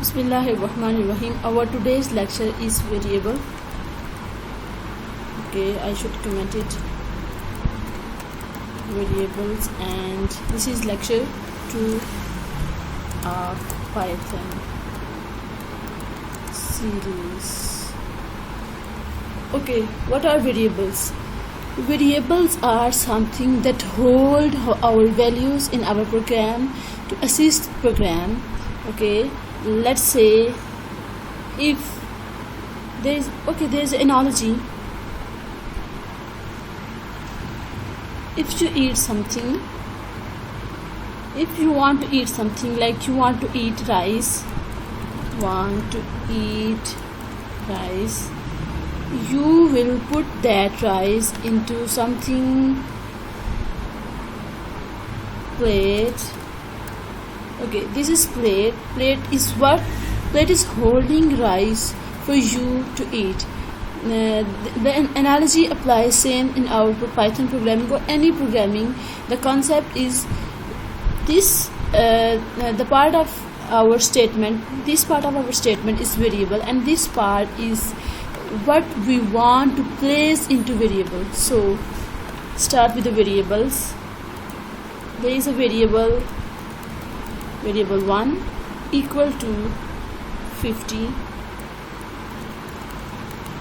Bismillahirrahmanirrahim. Our today's lecture is variable. Okay, I should comment it. Variables, and this is lecture 2 of Python series. Okay, what are variables? Variables are something that hold our values in our program to assist program. Okay, let's say if there's an analogy. If you eat something, if you want to eat something, like you want to eat rice, you will put that rice into something plate. Okay, this is plate. Plate is what? Plate is holding rice for you to eat. The analogy applies same in our Python programming or any programming. The concept is this: the part of our statement. This part of our statement is variable, and this part is what we want to place into variable. So, start with the variables. There is a variable 1 equal to 50.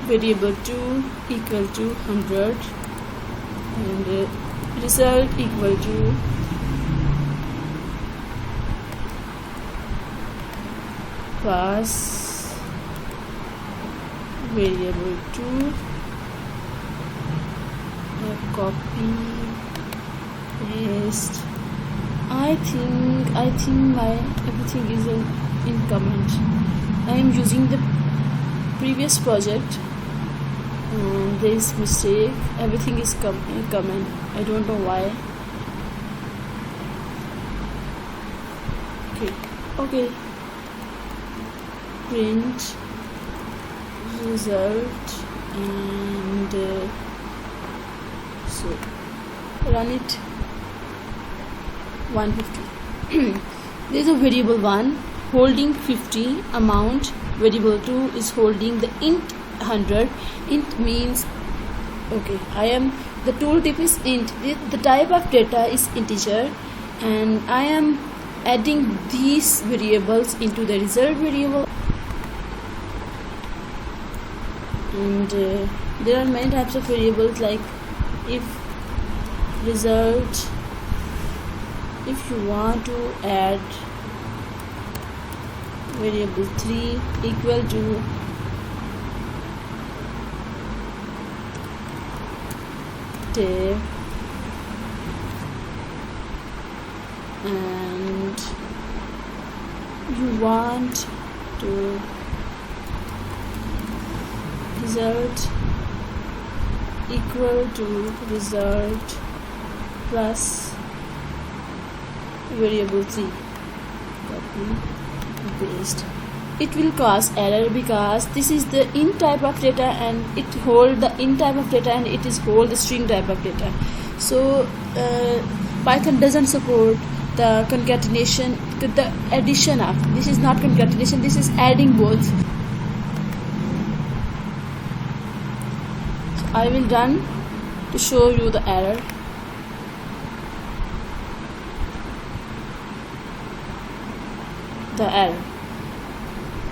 Variable 2 equal to 100, and result equal to plus variable 2, copy, paste. I think my everything is in comment. I am using the previous project. There is mistake. Everything is comment. I don't know why. Okay. Print result, and so run it. 150. There is a variable 1 holding 50 amount. Variable 2 is holding the int 100. Int means the tooltip is int. The type of data is integer, and I am adding these variables into the result variable. And there are many types of variables, like if you want to add variable 3 equal to tab, and you want to result equal to result plus variable 3, copy and paste. It will cause error because this is the int type of data, and it hold the int type of data, and it is hold the string type of data. So Python doesn't support the concatenation, the addition of. This is not concatenation, this is adding both. So I will run to show you the error. The error: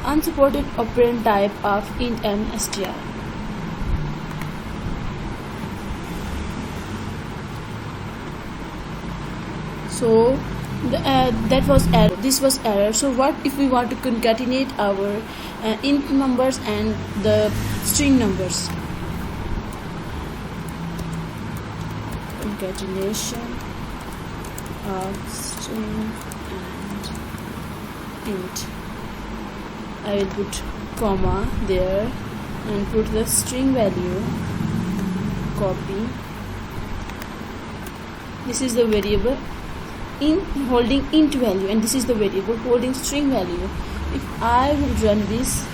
unsupported operand type of int and str. So that was error. This was error. So what if we want to concatenate our int numbers and the string numbers? Concatenation of string and int. I will put comma there and put the string value. Copy. This is the variable in holding int value, and this is the variable holding string value. If I will run this,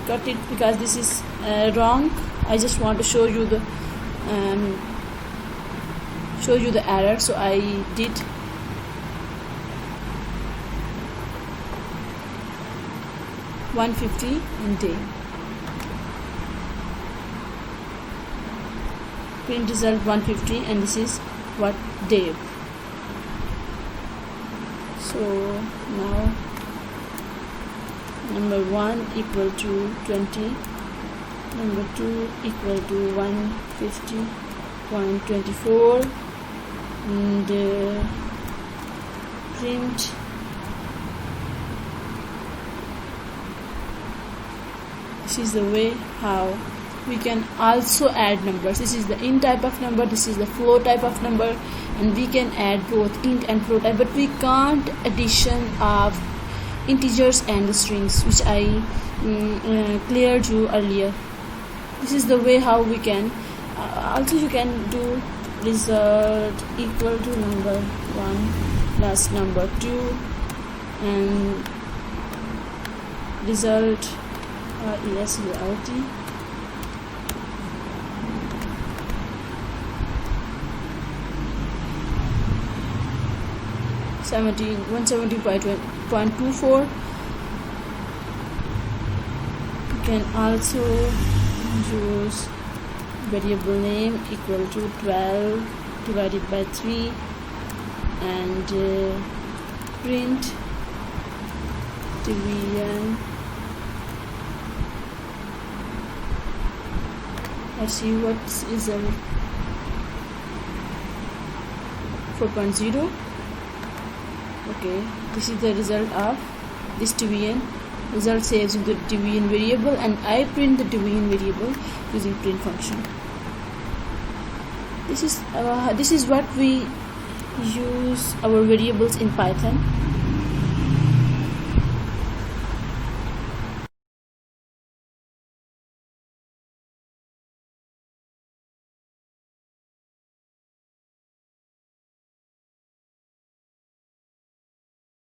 cut it because this is wrong. I just want to show you the error, so I did 150 and day. Print result 150 and this is what day. So now number 1 equal to 20, number 2 equal to 150, 124, and print this is the way how we can also add numbers. This is the int type of number, this is the float type of number, and we can add both int and float type, but we can't addition of integers and the strings, which I cleared you earlier. This is the way how we can also you can do result equal to number 1 plus number 2 and result result 170.24. You can also use variable name equal to 12 divided by 3 and print division. Let's see what is a 4.0. Okay, this is the result of this division. Result saves in the division variable, and I print the division variable using print function. This is what we use our variables in Python.